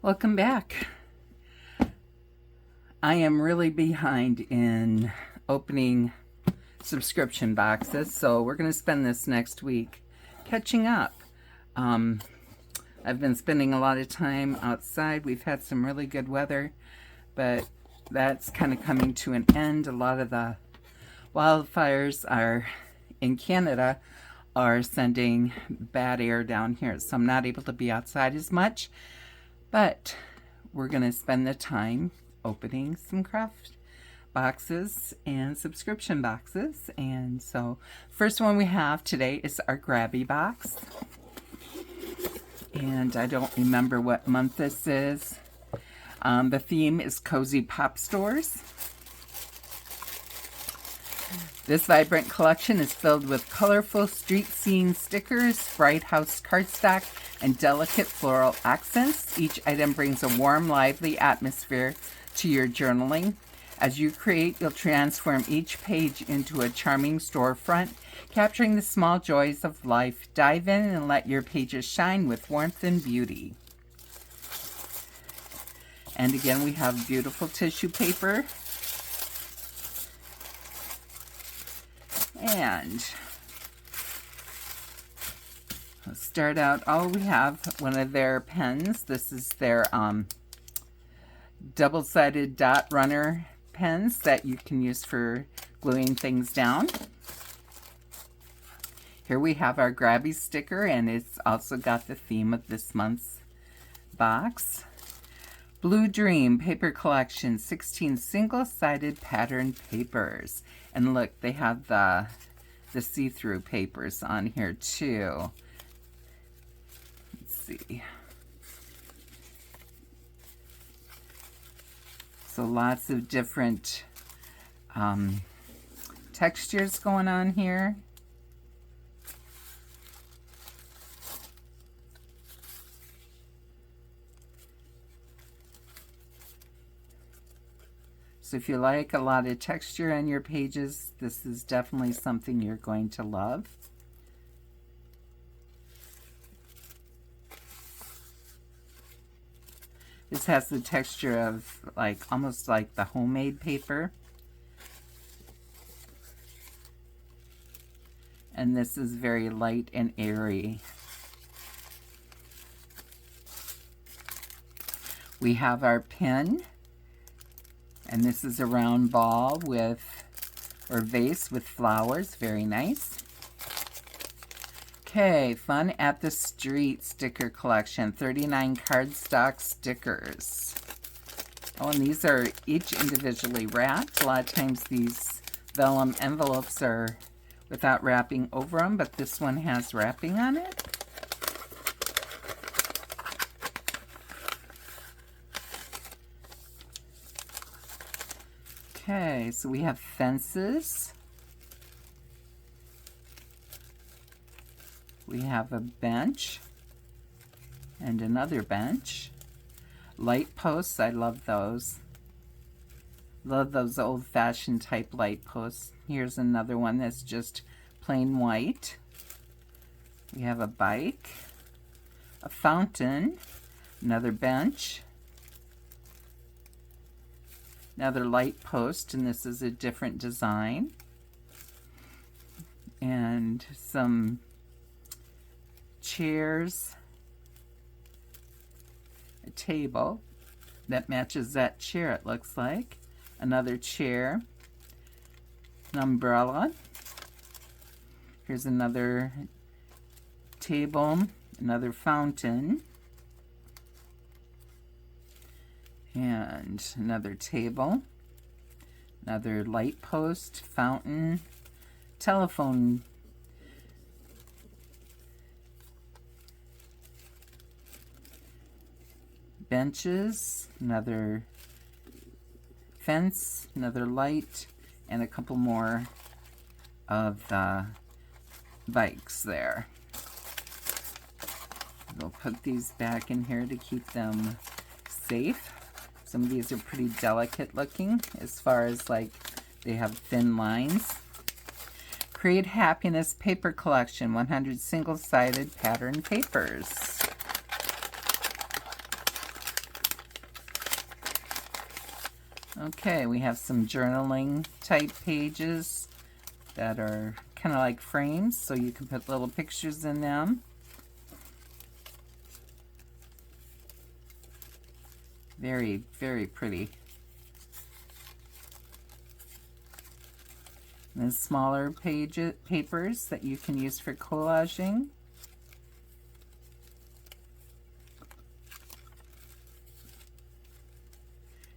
Welcome back. I am really behind in opening subscription boxes, so we're going to spend this next week catching up. I've been spending a lot of time outside. We've had some really good weather, but that's kind of coming to an end. A lot of the wildfires are in Canada are sending bad air down here, so I'm not able to be outside as much. But we're going to spend the time opening some craft boxes and subscription boxes. And so first one we have today is our grabie box. And I don't remember what month this is. The theme is Cozy Pop Stores. This vibrant collection is filled with colorful street scene stickers, bright house cardstock, and delicate floral accents. Each item brings a warm, lively atmosphere to your journaling. As you create, you'll transform each page into a charming storefront, capturing the small joys of life. Dive in and let your pages shine with warmth and beauty. And again, we have beautiful tissue paper. And let's start out. We have one of their pens. This is their double-sided dot runner pens that you can use for gluing things down. Here we have our grabie sticker, and it's also got the theme of this month's box. Blue Dream Paper Collection, 16 single-sided pattern papers. And look, they have the see-through papers on here too. Let's see. So lots of different textures going on here. So if you like a lot of texture on your pages, this is definitely something you're going to love. This has the texture of almost like the homemade paper. And this is very light and airy. We have our pen. And this is a round ball or vase with flowers. Very nice. Okay, Fun at the Street sticker collection. 39 cardstock stickers. Oh, and these are each individually wrapped. A lot of times these vellum envelopes are without wrapping over them, but this one has wrapping on it. Okay, so we have fences. We have a bench and another bench. Light posts, I love those. Love those old-fashioned type light posts. Here's another one that's just plain white. We have a bike, a fountain, another bench, another light post, and this is a different design. And some chairs, a table that matches that chair, it looks like. Another chair, an umbrella. Here's another table, another fountain. And another table, another light post, fountain, telephone, benches, another fence, another light, and a couple more of the bikes there. We'll put these back in here to keep them safe. Some of these are pretty delicate looking as far as like they have thin lines. Create Happiness Paper Collection, 100 single-sided pattern papers. Okay, we have some journaling type pages that are kind of like frames, so you can put little pictures in them. Very, very pretty. And then smaller papers that you can use for collaging.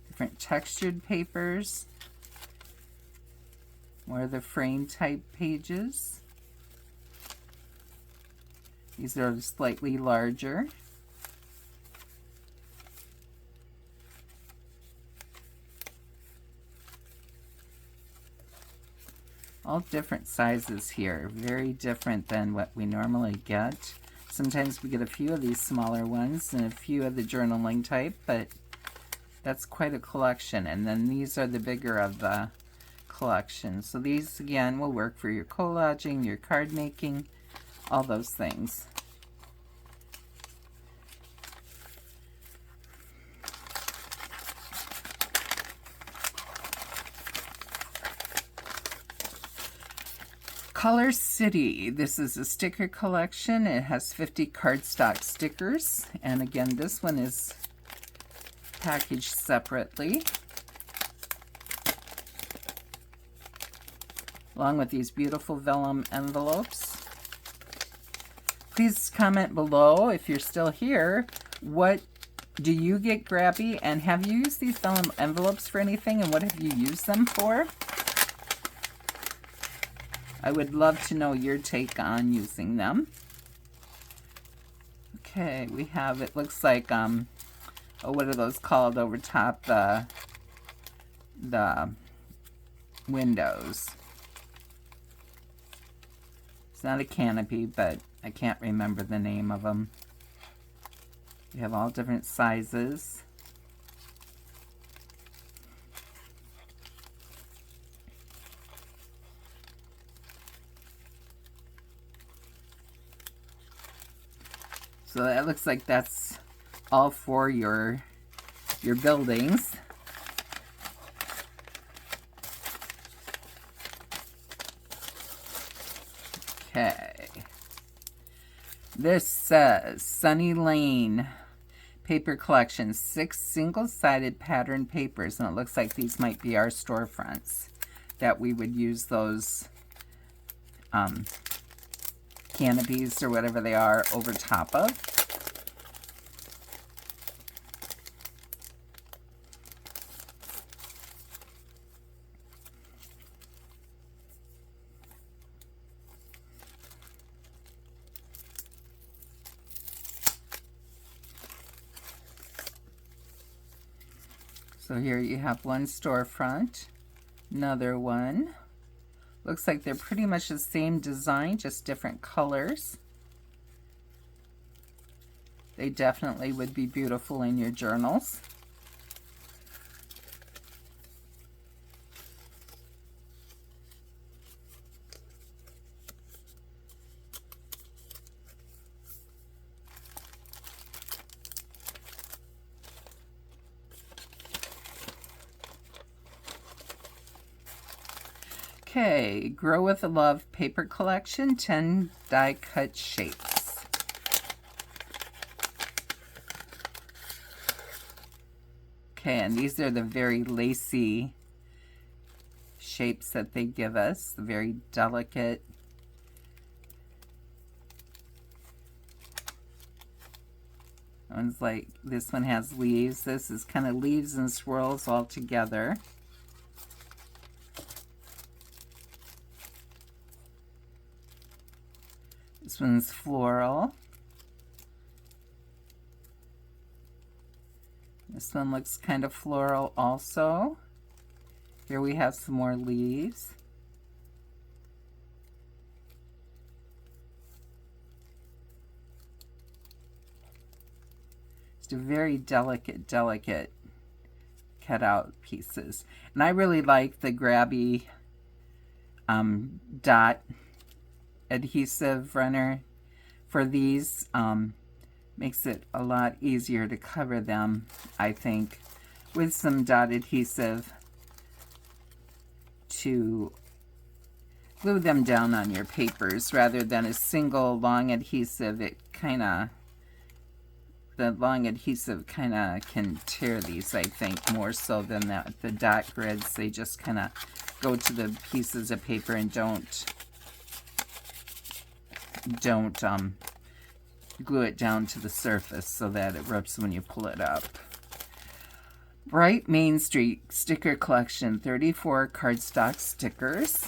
Different textured papers. More of the frame type pages. These are slightly larger. All different sizes here, very different than what we normally get. Sometimes we get a few of these smaller ones and a few of the journaling type, but that's quite a collection. And then these are the bigger of the collection. So these again will work for your collaging, your card making, all those things. Color City. This is a sticker collection. It has 50 cardstock stickers. And again, this one is packaged separately, along with these beautiful vellum envelopes. Please comment below if you're still here. What do you get grabby, and have you used these vellum envelopes for anything, and what have you used them for? I would love to know your take on using them. Okay, we have, it looks like, oh, what are those called over top the windows? It's not a canopy, but I can't remember the name of them. We have all different sizes. So that looks like that's all for your buildings. Okay. This says Sunny Lane paper collection, 6 single-sided pattern papers, and it looks like these might be our storefronts that we would use those canopies or whatever they are over top of. So here you have one storefront, another one. Looks like they're pretty much the same design, just different colors. They definitely would be beautiful in your journals. Okay, Grow with Love paper collection, 10 die cut shapes. Okay, and these are the very lacy shapes that they give us, the very delicate. One's like, this one has leaves. This is kind of leaves and swirls all together. This one's floral. This one looks kind of floral also. Here we have some more leaves. Just a very delicate cut out pieces. And I really like the grabby dot adhesive runner for these. Makes it a lot easier to cover them, I think. with some dot adhesive to glue them down on your papers rather than a single long adhesive. The long adhesive kind of can tear these, I think, more so than the dot grids. They just kind of go to the pieces of paper and don't glue it down to the surface so that it rips when you pull it up. Bright Main Street Sticker Collection, 34 cardstock stickers.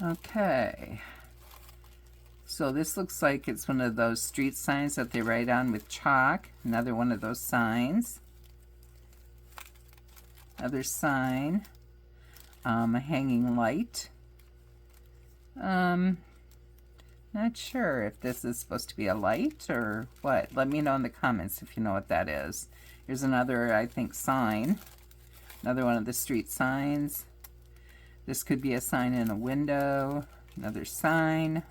Okay, so this looks like it's one of those street signs that they write on with chalk. Another one of those signs. Another sign. A hanging light. Not sure if this is supposed to be a light or what. Let me know in the comments if you know what that is. Here's another, I think, sign. Another one of the street signs. This could be a sign in a window. Another sign.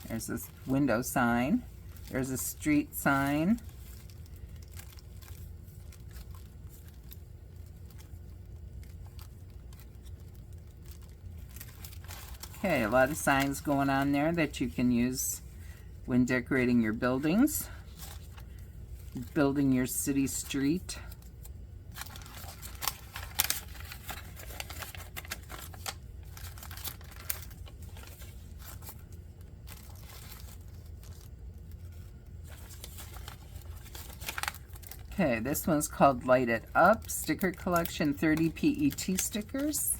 There's this window sign. There's a street sign. Okay, a lot of signs going on there that you can use when decorating your buildings. Building your city street. Okay, this one's called Light It Up Sticker Collection, 30 PET stickers.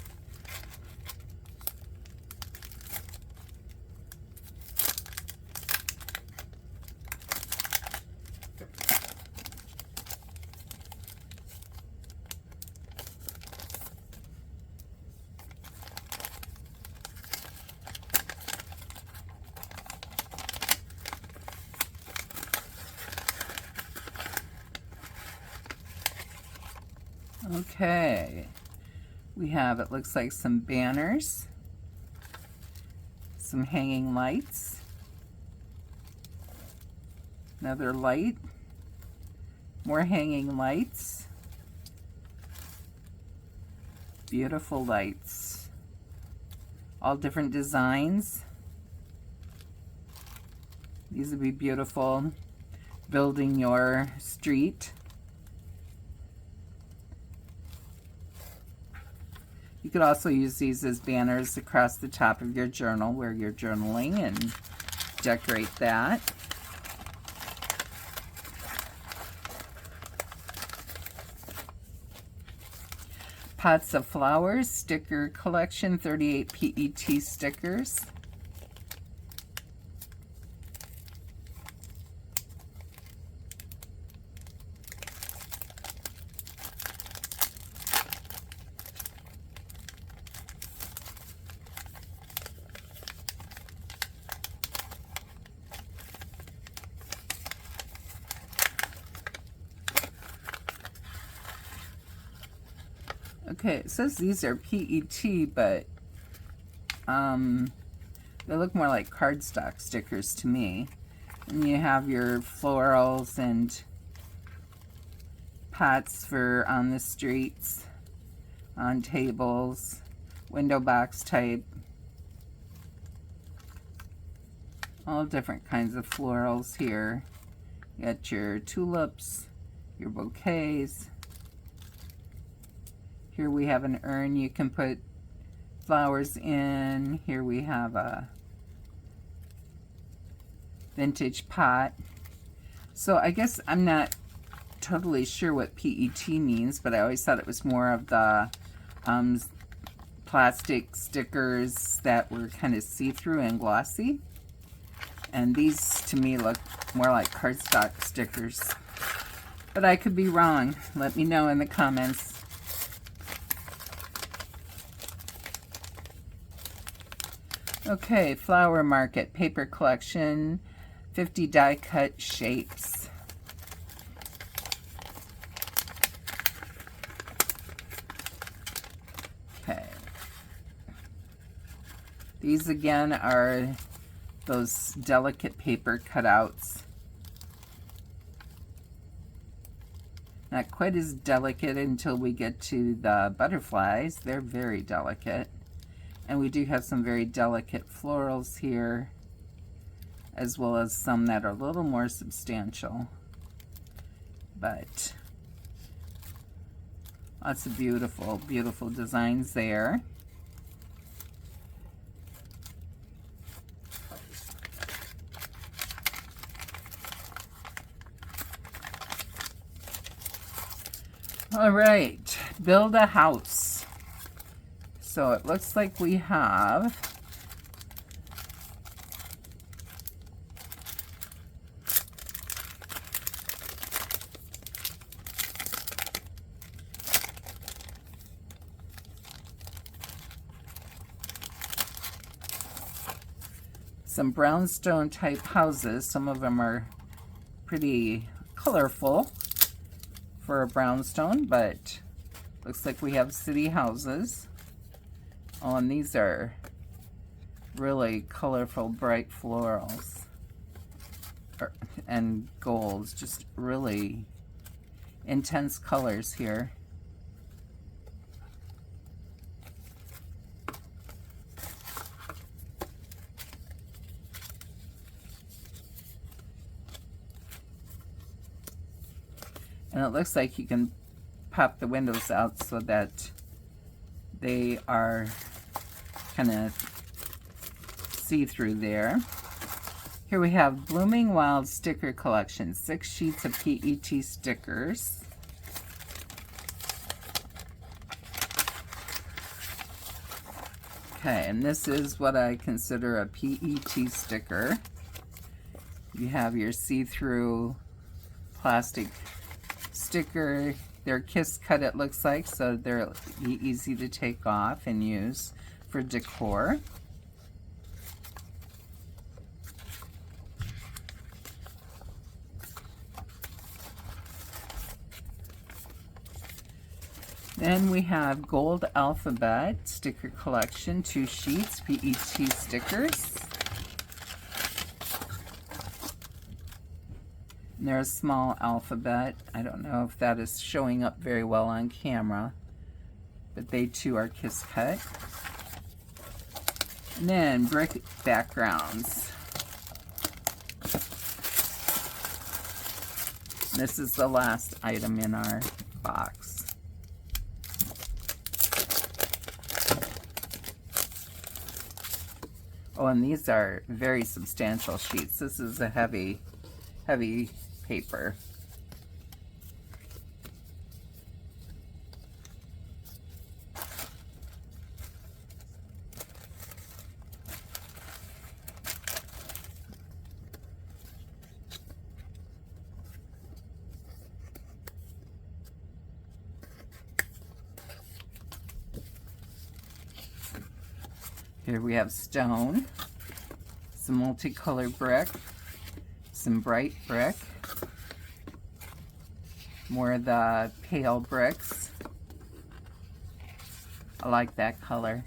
Okay, we have, it looks like some banners, some hanging lights, another light, more hanging lights, beautiful lights, all different designs. These would be beautiful building your street. You could also use these as banners across the top of your journal where you're journaling and decorate that. Pots of Flowers Sticker Collection, 38 PET stickers. Okay, it says these are PET, but they look more like cardstock stickers to me. And you have your florals and pots for on the streets, on tables, window box type. All different kinds of florals here. You got your tulips, your bouquets. Here we have an urn you can put flowers in. Here we have a vintage pot. So I guess I'm not totally sure what PET means, but I always thought it was more of the plastic stickers that were kind of see-through and glossy. And these to me look more like cardstock stickers. But I could be wrong. Let me know in the comments. Okay, Flower Market Paper Collection, 50 die cut shapes. Okay. These again are those delicate paper cutouts. Not quite as delicate until we get to the butterflies. They're very delicate. And we do have some very delicate florals here, as well as some that are a little more substantial. But lots of beautiful, beautiful designs there. All right, build a house. So it looks like we have some brownstone type houses. Some of them are pretty colorful for a brownstone, but looks like we have city houses. Oh, and these are really colorful, bright florals and golds, just really intense colors here. And it looks like you can pop the windows out so that they are kind of see-through there. Here we have Blooming Wild Sticker Collection, 6 sheets of PET stickers. Okay, and this is what I consider a PET sticker. You have your see-through plastic sticker. They're kiss cut, it looks like, so they're easy to take off and use for decor. Then we have Gold Alphabet Sticker Collection, 2 sheets, PET stickers. And they're a small alphabet. I don't know if that is showing up very well on camera, but they too are kiss cut. And then brick backgrounds. This is the last item in our box. Oh, and these are very substantial sheets. This is a heavy paper. Here we have stone, some multicolored brick, some bright brick, more of the pale bricks. I like that color.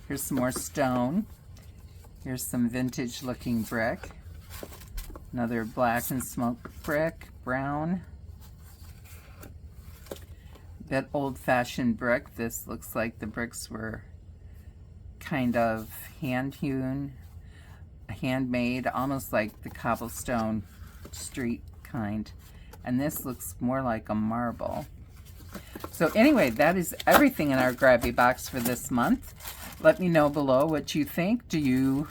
Here's some more stone. Here's some vintage looking brick. Another black and smoke brick, brown. That old-fashioned brick. This looks like the bricks were kind of hand-hewn, handmade, almost like the cobblestone street kind. And this looks more like a marble. So anyway, that is everything in our Grabby box for this month. Let me know below what you think. Do you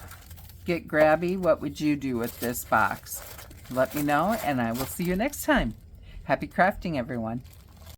get Grabby? What would you do with this box? Let me know, and I will see you next time. Happy crafting, everyone.